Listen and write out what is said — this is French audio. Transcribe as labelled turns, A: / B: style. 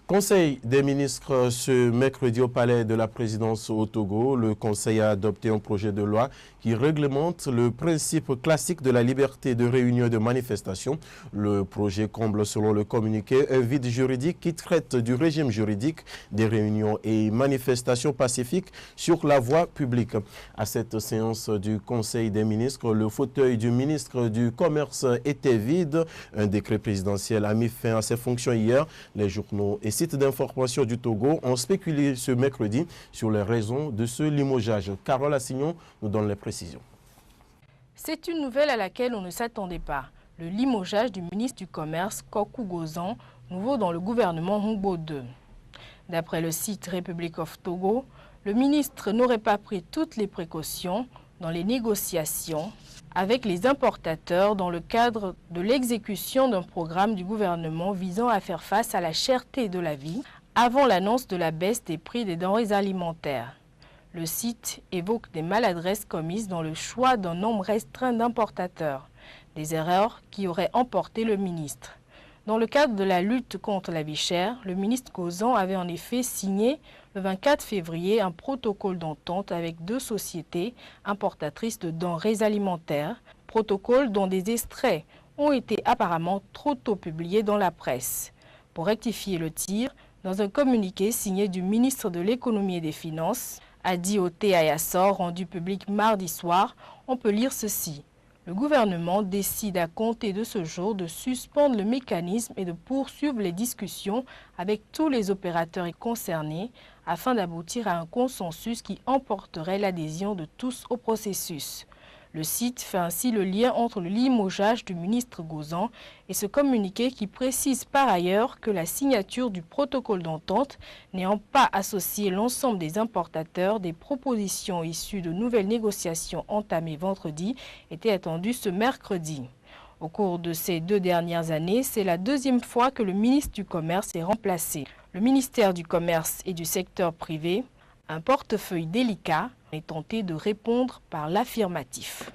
A: Conseil des ministres ce mercredi au palais de la présidence au Togo. Le Conseil a adopté un projet de loi qui réglemente le principe classique de la liberté de réunion et de manifestation. Le projet comble, selon le communiqué, un vide juridique qui traite du régime juridique des réunions et manifestations pacifiques sur la voie publique. À cette séance du Conseil des ministres, le fauteuil du ministre du Commerce était vide. Un décret présidentiel a mis fin à ses fonctions hier. Les journaux et sites d'information du Togo ont spéculé ce mercredi sur les raisons de ce limogeage. Carole Assignon nous donne les précisions.
B: C'est une nouvelle à laquelle on ne s'attendait pas. Le limogeage du ministre du Commerce, Kokou Gozan, nouveau dans le gouvernement Hongbo II. D'après le site Republic of Togo, le ministre n'aurait pas pris toutes les précautions dans les négociations avec les importateurs dans le cadre de l'exécution d'un programme du gouvernement visant à faire face à la cherté de la vie avant l'annonce de la baisse des prix des denrées alimentaires. Le site évoque des maladresses commises dans le choix d'un nombre restreint d'importateurs, des erreurs qui auraient emporté le ministre. Dans le cadre de la lutte contre la vie chère, le ministre Gozan avait en effet signé le 24 février un protocole d'entente avec 2 sociétés importatrices de denrées alimentaires, protocole dont des extraits ont été apparemment trop tôt publiés dans la presse. Pour rectifier le tir, dans un communiqué signé du ministre de l'Économie et des Finances, Adi Oté Ayassor, rendu public mardi soir, on peut lire ceci. Le gouvernement décide à compter de ce jour de suspendre le mécanisme et de poursuivre les discussions avec tous les opérateurs concernés afin d'aboutir à un consensus qui emporterait l'adhésion de tous au processus. Le site fait ainsi le lien entre le limogeage du ministre Gozan et ce communiqué qui précise par ailleurs que la signature du protocole d'entente n'ayant pas associé l'ensemble des importateurs, des propositions issues de nouvelles négociations entamées vendredi étaient attendues ce mercredi. Au cours de ces 2 dernières années, c'est la 2e fois que le ministre du Commerce est remplacé. Le ministère du Commerce et du secteur privé, un portefeuille délicat, est tenté de répondre par l'affirmatif.